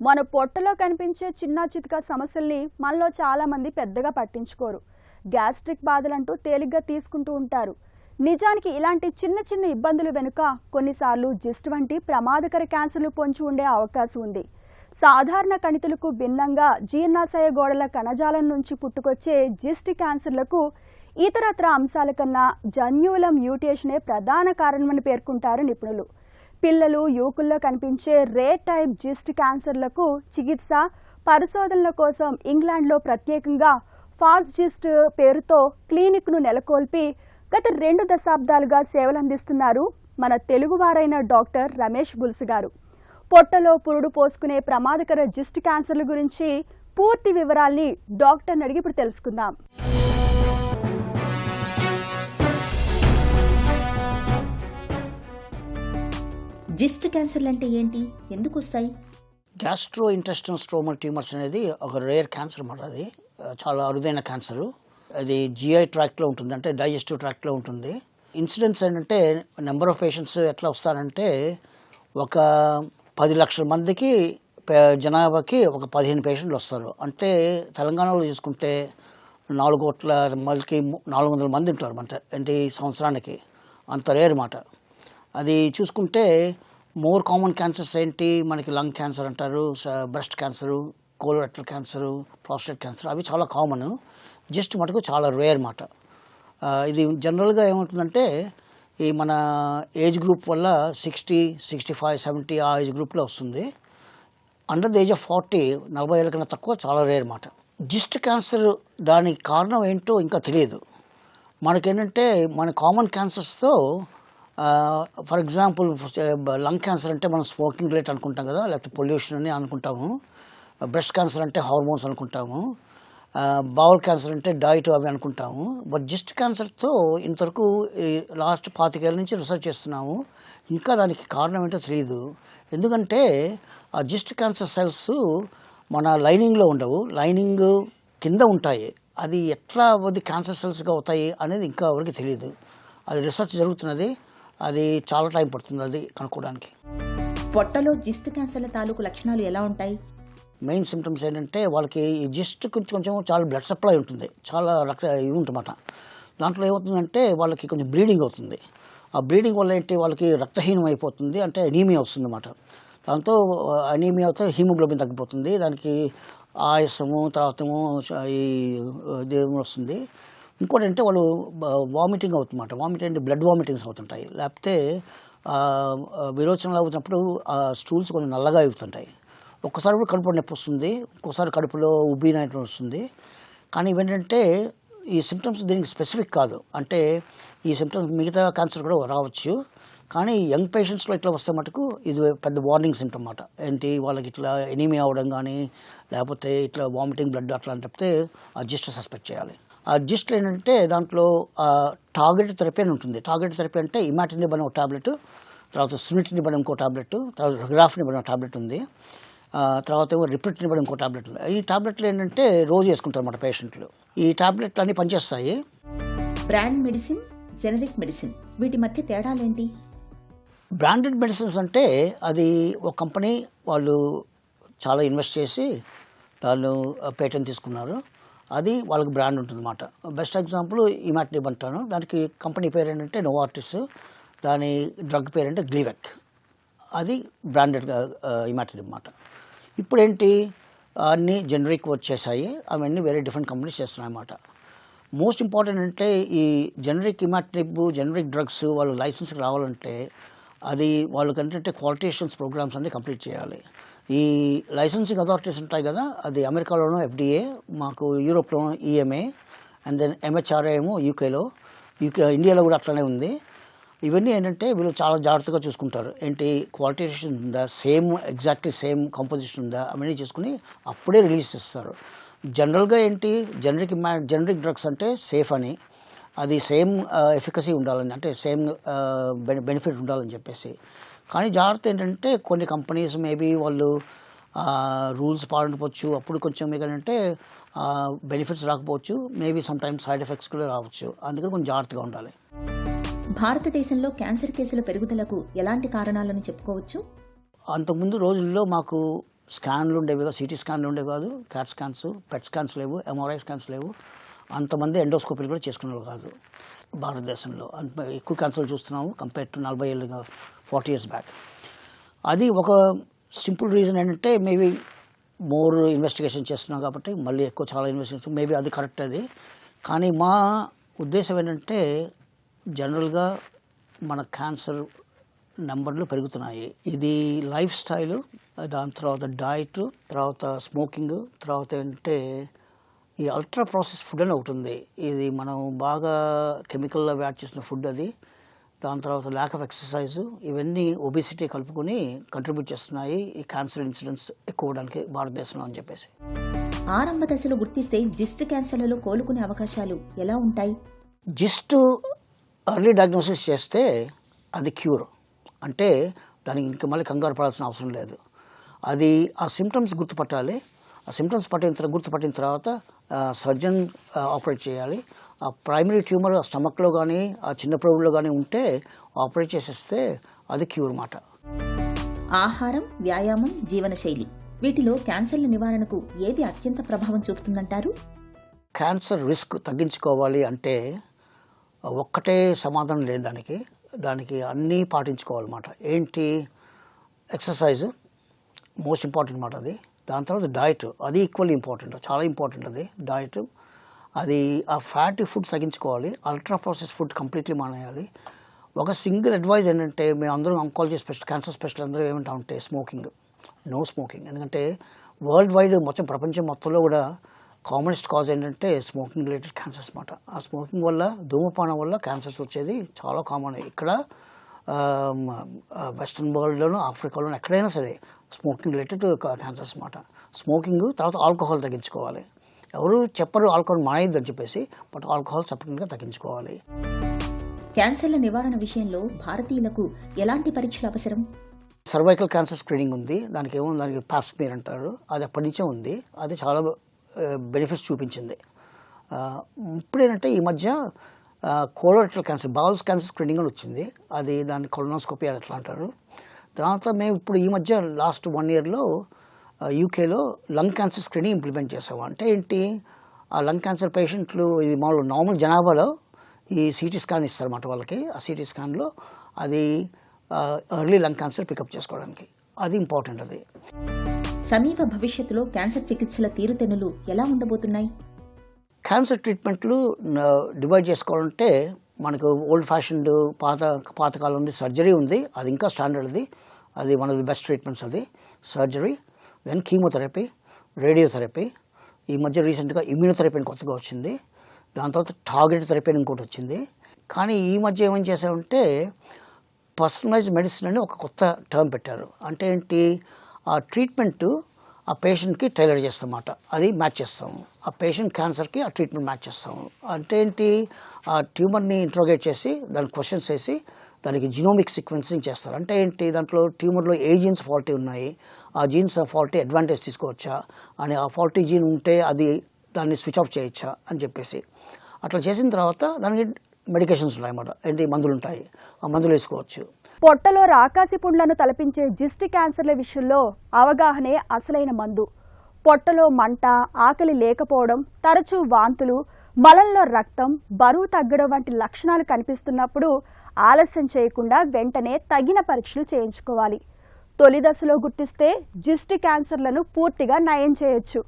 మన పొట్టలో కనిపించే చిన్న చితక సమస్యల్ని మనలో చాలా మంది పెద్దగా పట్టించుకోరు. గ్యాస్ట్రిక్ బాధలంటూ తేలిగ్గా తీసుకుంటూ ఉంటారు. నిజానికి ఇలాంటి చిన్న చిన్న ఇబ్బందులు వెనుక కొన్నిసార్లు జిస్ట్ వంటి ప్రమాదకర క్యాన్సర్లు పొంచి ఉండే అవకాశం ఉంది. సాధారణ కణితులకు భిన్నంగా జీర్ణాశయ గోడల కణజాలం నుంచి పుట్టుకొచ్చే జిస్ట్ క్యాన్సర్లకు ఇతరత్ర అంశాల కన్నా జన్యువుల మ్యూటేషనే ప్రధాన కారణమని పేర్కొంటారు నిపుణులు. పిల్లలు యువకుల్లో కనిపించే రేర్ టైప్ జిస్ట్ క్యాన్సర్లకు చికిత్స పరిశోధనల కోసం ఇంగ్లాండ్లో ప్రత్యేకంగా ఫాస్ట్ జిస్ట్ పేరుతో క్లినిక్ను నెలకొల్పి గత 2 దశాబ్దాలుగా సేవలందిస్తున్నారు మన తెలుగువారైన డాక్టర్ రమేష్ బుల్స్ గారు. పొట్టలో పురుడు పోసుకునే ప్రమాదకర జిస్ట్ క్యాన్సర్ల గురించి పూర్తి వివరాల్ని డాక్టర్ని అడిగి ఇప్పుడు తెలుసుకుందాం. జిస్ట్ క్యాన్సర్లు అంటే ఏంటి, ఎందుకు వస్తాయి? గ్యాస్ట్రో ఇంటెస్టినల్ స్ట్రోమల్ ట్యూమర్స్ అనేది ఒక రేర్ క్యాన్సర్ అన్నమాట. అది చాలా అరుదైన క్యాన్సరు. అది జిఐ ట్రాక్ట్లో ఉంటుంది, అంటే డైజెస్టివ్ ట్రాక్ట్లో ఉంటుంది. ఇన్సిడెన్స్ ఏంటంటే నెంబర్ ఆఫ్ పేషెంట్స్ ఎట్లా వస్తారంటే ఒక 10 లక్షల మందికి జనాభాకి ఒక 15 పేషెంట్లు వస్తారు. అంటే తెలంగాణలో చూసుకుంటే 4 కోట్ల మందికి 400 మంది ఉంటారు అంటే ఏంటి సంవత్సరానికి. అంత రేర్ మాట. అది చూసుకుంటే మోర్ కామన్ క్యాన్సర్స్ ఏంటి, మనకి లంగ్ క్యాన్సర్ అంటారు, breast cancer, colorectal cancer, prostate cancer, అవి చాలా కామన్. జిస్ట్ మటుకు చాలా రేర్ మాట. ఇది జనరల్గా ఏమవుతుందంటే ఈ మన ఏజ్ గ్రూప్ వల్ల 60, 65, 70 ఆ ఏజ్ గ్రూప్లో వస్తుంది. అండర్ ద ఏజ్ ఆఫ్ 40, 40 ఏళ్ళ కన్నా తక్కువ చాలా రేర్ మాట. జిస్ట్ క్యాన్సర్ దానికి కారణం ఏంటో ఇంకా తెలియదు. మనకేంటంటే మన కామన్ క్యాన్సర్స్తో ఫర్ ఎగ్జాంపుల్ లంగ్ క్యాన్సర్ అంటే మనం స్మోకింగ్ రేట్ అనుకుంటాం కదా, లేకపోతే పొల్యూషన్ అని అనుకుంటాము. బ్రెస్ట్ క్యాన్సర్ అంటే హార్మోన్స్ అనుకుంటాము. బౌల్ క్యాన్సర్ అంటే డైట్ అవి అనుకుంటాము. బట్ జిస్ట్ క్యాన్సర్తో ఇంతవరకు లాస్ట్ 25 ఏళ్ళ నుంచి రీసెర్చ్ చేస్తున్నాము. ఇంకా దానికి కారణం ఏంటో తెలియదు. ఎందుకంటే ఆ జిస్ట్ క్యాన్సర్ సెల్స్ మన లైనింగ్లో ఉండవు, లైనింగ్ కింద ఉంటాయి. అది ఎట్లా అది క్యాన్సర్ సెల్స్గా అవుతాయి అనేది ఇంకా ఎవరికి తెలియదు. అది రీసెర్చ్ జరుగుతున్నది. అది చాలా టైం పడుతుంది అది కనుక్కోవడానికి. పొట్టలో జిస్ట్ క్యాన్సర్ల తాలూకు లక్షణాలు ఎలా ఉంటాయి? మెయిన్ సిమ్టమ్స్ ఏంటంటే వాళ్ళకి ఈ జిస్ట్ కొంచెం చాలా బ్లడ్ సప్లై ఉంటుంది, చాలా ఇవి ఉంటుందన్నమాట. దాంట్లో ఏమవుతుందంటే వాళ్ళకి కొంచెం బ్లీడింగ్ అవుతుంది. ఆ బ్లీడింగ్ వల్ల ఏంటి వాళ్ళకి రక్తహీనం అయిపోతుంది, అంటే అనీమియా వస్తుంది అన్నమాట. దాంతో అనీమియా అయితే హీమోగ్లోబిన్ తగ్గిపోతుంది, దానికి ఆయాసము, తర్వాత ఈ దేవుడు వస్తుంది. ఇంకోటి అంటే వాళ్ళు వామిటింగ్ అవుతుందన్నమాట. వామిటింగ్ అంటే బ్లడ్ వామిటింగ్స్ అవుతుంటాయి, లేకపోతే విరోచనలు అవుతున్నప్పుడు ఆ స్టూల్స్ కొంచెం నల్లగా అవుతుంటాయి. ఒక్కసారి కూడా కడుపులో నొప్పి వస్తుంది, ఇంకోసారి కడుపులో ఉబ్బినట్టు వస్తుంది. కానీ ఇవేంటంటే ఈ సిమ్టమ్స్ దీనికి స్పెసిఫిక్ కాదు. అంటే ఈ సిమ్టమ్స్ మిగతా క్యాన్సర్ కూడా రావచ్చు. కానీ యంగ్ పేషెంట్స్లో ఇట్లా వస్తే మటుకు ఇది పెద్ద వార్నింగ్ సిమ్టమ్ అన్నమాట. ఏంటి వాళ్ళకి ఇట్లా ఎనీమియా అవ్వడం కానీ, లేకపోతే ఇట్లా వామిటింగ్ బ్లడ్ అట్లా అంటే ఆ జిస్ట్ సస్పెక్ట్ చేయాలి. ఆ జిస్ట్ ఏంటంటే దాంట్లో టార్గెట్ థెరపీ అని ఉంటుంది. టార్గెట్ థెరపీ అంటే ఇమాటినిబ్ అనే ఒక టాబ్లెట్, తర్వాత సునిటినిబ్ అనే ఇంకో టాబ్లెట్, తర్వాత రిగ్రాఫినిబ్ అనే టాబ్లెట్ ఉంది, తర్వాత ఏమో రిప్రిటినిబ్ అనే ఇంకో టాబ్లెట్ ఉంది. ఈ టాబ్లెట్లు ఏంటంటే రోజు వేసుకుంటారు అన్నమాట పేషెంట్లు. ఈ టాబ్లెట్లు అన్నీ పనిచేస్తాయి. బ్రాండ్ మెడిసిన్, జెనరిక్ మెడిసిన్, వీటి మధ్య తేడాలేంటి? బ్రాండెడ్ మెడిసిన్స్ అంటే అది ఒక కంపెనీ వాళ్ళు చాలా ఇన్వెస్ట్ చేసి వాళ్ళు పేటెంట్ తీసుకున్నారు. అది వాళ్ళకి బ్రాండ్ ఉంటుంది అన్నమాట. బెస్ట్ ఎగ్జాంపుల్ ఇమాటినిబ్ అంటాను. దానికి కంపెనీ పేరు ఏంటంటే నోవార్టిస్, దాని డ్రగ్ పేరు అంటే గ్లీవెక్. అది బ్రాండెడ్ ఇమాటినిబ్ అన్నమాట. ఇప్పుడు ఏంటి అన్నీ జనరిక్ వచ్చేసాయి, అవన్నీ వేరే డిఫరెంట్ కంపెనీస్ చేస్తున్నాయి అన్నమాట. మోస్ట్ ఇంపార్టెంట్ అంటే ఈ జనరిక్ ఇమాటినిబ్, జనరిక్ డ్రగ్స్ వాళ్ళు లైసెన్స్కి రావాలంటే అది వాళ్ళకి ఏంటంటే క్వాలిటీ అష్యూరెన్స్ ప్రోగ్రామ్స్ అన్నీ కంప్లీట్ చేయాలి. ఈ లైసెన్సింగ్ అథారిటీస్ ఉంటాయి కదా, అది అమెరికాలోనూ FDA, మాకు యూరోప్లోనూ EMA, అండ్ దెన్ MHRA ఏమో యూకే, ఇండియాలో కూడా అట్లనే ఉంది. ఇవన్నీ ఏంటంటే వీళ్ళు చాలా జాగ్రత్తగా చూసుకుంటారు. ఏంటి క్వాలిటీ అష్యూరెన్స్ ఉందా, ఎగ్జాక్ట్లీ సేమ్ కంపోజిషన్ ఉందా, అవన్నీ చూసుకుని అప్పుడే రిలీజ్ చేస్తారు. జనరల్గా ఏంటి జనరిక్ డ్రగ్స్ అంటే సేఫ్ అని, అది సేమ్ ఎఫికసీ ఉండాలని, అంటే సేమ్ బెనిఫిట్ ఉండాలని చెప్పేసి. కానీ జాగ్రత్త ఏంటంటే కొన్ని కంపెనీస్ మేబీ వాళ్ళు రూల్స్ పాటించవచ్చు, అప్పుడు కొంచెం ఏంటంటే బెనిఫిట్స్ రాకపోవచ్చు, maybe some times side effects కూడా రావచ్చు. అందుకని కొంచెం జాగ్రత్తగా ఉండాలి. భారతదేశంలో క్యాన్సర్ కేసుల పెరుగుదలకు ఎలాంటి కారణాలను చెప్పుకోవచ్చు? అంతకుముందు రోజుల్లో మాకు స్కాన్లు ఉండేవి, సిటీ స్కాన్లు ఉండేవి కాదు, క్యాట్ స్కాన్స్, పెట్ స్కాన్స్ లేవు, ఎంఆర్ఐ స్కాన్స్ లేవు. అంతమంది ఎండోస్కోపీలు కూడా చేసుకునేవాళ్ళు కాదు భారతదేశంలో. అంత ఎక్కువ క్యాన్సర్లు చూస్తున్నాము కంపేర్ టు 40 ఏళ్ళుగా 40 years బ్యాక్. అది ఒక సింపుల్ రీజన్ ఏంటంటే మేబీ మోర్ ఇన్వెస్టిగేషన్ చేస్తున్నాం కాబట్టి మళ్ళీ ఎక్కువ చాలా ఇన్వెస్టిగేషన్, మేబీ అది కరెక్ట్ అది. కానీ మా ఉద్దేశం ఏంటంటే జనరల్గా మన క్యాన్సర్ నెంబర్లు పెరుగుతున్నాయి. ఇది లైఫ్ స్టైలు, దాని తర్వాత డైట్, తర్వాత స్మోకింగ్, తర్వాత ఏంటంటే ఈ అల్ట్రా ప్రాసెస్ ఫుడ్ అని ఒకటి ఉంది. ఇది మనం బాగా కెమికల్లో యాడ్ చేసిన ఫుడ్ అది. దాని తర్వాత ల్యాక్ ఆఫ్ ఎక్సర్సైజ్, ఇవన్నీ ఒబిసిటీ కలుపుకొని కంట్రిబ్యూట్ చేస్తున్నాయి ఈ క్యాన్సర్ ఇన్సిడెంట్స్ ఎక్కువ అవడానికి భారతదేశంలో అని చెప్పేసి. ఆరంభ దశలో గుర్తిస్తే జిస్ట్ క్యాన్సర్లలో కోలుకునే అవకాశాలు ఎలా ఉంటాయి? జిస్ట్ ఎర్లీ డయాగ్నోసిస్ చేస్తే అది క్యూర్, అంటే దానికి ఇంకా మళ్ళీ కంగారు పడాల్సిన అవసరం లేదు. అది ఆ సిమ్టమ్స్ గుర్తుపట్టాలి. ఆ సిమ్టమ్స్ గుర్తుపట్టిన తర్వాత సర్జన్ ఆపరేట్ చేయాలి. ఆ ప్రైమరీ ట్యూమర్ స్టమక్లో కానీ ఆ చిన్న ప్రోబుల్లో కానీ ఉంటే ఆపరేట్ చేసేస్తే అది క్యూర్ మాట. ఆహారం, వ్యాయామం, జీవనశైలి వీటిలో క్యాన్సర్ల నివారణకు ఏది అత్యంత ప్రభావం చూపుతుందంటారు? క్యాన్సర్ రిస్క్ తగ్గించుకోవాలి అంటే ఒక్కటే సమాధానం లేదు దానికి అన్నీ పాటించుకోవాలన్నమాట. ఏంటి? ఎక్సర్సైజ్ మోస్ట్ ఇంపార్టెంట్ మాట అది. దాని తర్వాత డైట్, అది ఈక్వల్లీ ఇంపార్టెంట్, చాలా ఇంపార్టెంట్ అది డైట్. అది ఆ ఫ్యాటీ ఫుడ్ తగ్గించుకోవాలి. అల్ట్రా ప్రాసెస్ ఫుడ్ కంప్లీట్లీ మానేయాలి. ఒక సింగిల్ అడ్వైజ్ ఏంటంటే మేము అందరం ఆంకాలజీ స్పెషల్, క్యాన్సర్ స్పెషల్ అందరూ ఏమంటామంటే స్మోకింగ్, నో స్మోకింగ్. ఎందుకంటే వరల్డ్ వైడ్ మొత్తం ప్రపంచం మొత్తంలో కూడా కామనెస్ట్ కాజ్ ఏంటంటే స్మోకింగ్ రిలేటెడ్ క్యాన్సర్స్ మాట. ఆ స్మోకింగ్ వల్ల, ధూమపానం వల్ల క్యాన్సర్స్ వచ్చేది చాలా కామన్. ఇక్కడ వెస్ట్రన్ వరల్డ్లోనూ, ఆఫ్రికాలోనూ ఎక్కడైనా సరే స్మోకింగ్ రిలేటెడ్ క్యాన్సర్స్ మాట. స్మోకింగ్, తర్వాత ఆల్కహాల్ తగ్గించుకోవాలి. ఎవరు చెప్పరు ఆల్కహాల్ మానేయద్దని చెప్పేసి, బట్ ఆల్కహాల్ సపరేట్గా తగ్గించుకోవాలి. క్యాన్సర్ల నివారణ విషయంలో భారతీయులకు ఎలాంటి పరీక్షలు అవసరం? సర్వైకల్ క్యాన్సర్ స్క్రీనింగ్ ఉంది. దానికి పాప్స్మియర్ అంటారు. అది అప్పటి నుంచే ఉంది. అది చాలా బెనిఫిట్స్ చూపించింది. ఇప్పుడేంటంటే ఈ మధ్య colorectal cancer, balls cancer screening అని వచ్చింది. అది దాన్ని కొలనోస్కోపీ అని అట్లా అంటారు. తర్వాత మేము ఇప్పుడు ఈ మధ్య లాస్ట్ 1 yearలో యూకేలో లంగ్ క్యాన్సర్ స్క్రీనింగ్ ఇంప్లిమెంట్ చేసాము. అంటే ఏంటి? ఆ లంగ్ క్యాన్సర్ పేషెంట్లు, ఇది మామూలు నార్మల్ జనాభాలో ఈ సిటీ స్కాన్ ఇస్తారన్నమాట వాళ్ళకి. ఆ సిటీ స్కాన్లో అది ఎర్లీ లంగ్ క్యాన్సర్ పికప్ చేసుకోవడానికి అది ఇంపార్టెంట్. అది సమీప భవిష్యత్తులో క్యాన్సర్ చికిత్సల తీరుతెన్నులు ఎలా ఉండబోతున్నాయి? క్యాన్సర్ ట్రీట్మెంట్లు డివైడ్ చేసుకోవాలంటే మనకు ఓల్డ్ ఫ్యాషన్డ్ పాతకాలం ఉంది, సర్జరీ ఉంది. అది ఇంకా స్టాండర్డ్. అది one of the best treatments. అది సర్జరీ, దెన్ కీమోథెరపీ, రేడియోథెరపీ. ఈ మధ్య రీసెంట్గా ఇమ్యూనోథెరపీ అని కొత్తగా వచ్చింది. దాని తర్వాత టార్గెట్ థెరపీ అని ఇంకోటి వచ్చింది. కానీ ఈ మధ్య ఏమని చేశారంటే పర్సనలైజ్డ్ మెడిసిన్ అని ఒక కొత్త టర్మ్ పెట్టారు. అంటే ఏంటి? ఆ ట్రీట్మెంట్ ఆ పేషెంట్కి టైలర్ చేస్తామన్నమాట. అది మ్యాచ్ చేస్తాము. ఆ పేషెంట్ క్యాన్సర్కి ఆ ట్రీట్మెంట్ మ్యాచ్ చేస్తాము. అంటే ఏంటి? ఆ ట్యూమర్ని ఇంట్రోగేట్ చేసి దానికి క్వశ్చన్స్ వేసి దానికి జినోమిక్ సీక్వెన్సింగ్ చేస్తారు. అంటే ఏంటి? దాంట్లో ట్యూమర్లో ఏ జీన్స్ ఫాల్టీ ఉన్నాయి, ఆ జీన్స్ ఫాల్టీ అడ్వాంటేజ్ తీసుకోవచ్చా అని, ఆ ఫాల్టీ జీన్ ఉంటే దాన్ని స్విచ్ ఆఫ్ చేయొచ్చా అని చెప్పేసి అట్లా చేసిన తర్వాత దానికి మెడికేషన్స్ ఉన్నాయన్నమాట. ఏంటి? మందులు ఉంటాయి. ఆ మందులు వేసుకోవచ్చు. పొట్టలో రాకాసి పుండ్లను తలపించే జిస్ట్ క్యాన్సర్ల విషయంలో అవగాహనే అసలైన మందు. పొట్టలో మంట, ఆకలి లేకపోవడం, తరచూ వాంతులు, మలంలో రక్తం, బరువు తగ్గడం వంటి లక్షణాలు కనిపిస్తున్నప్పుడు ఆలస్యం చేయకుండా వెంటనే తగిన పరీక్షలు చేయించుకోవాలి. తొలి దశలో గుర్తిస్తే జిస్ట్ క్యాన్సర్లను పూర్తిగా నయం చేయొచ్చు.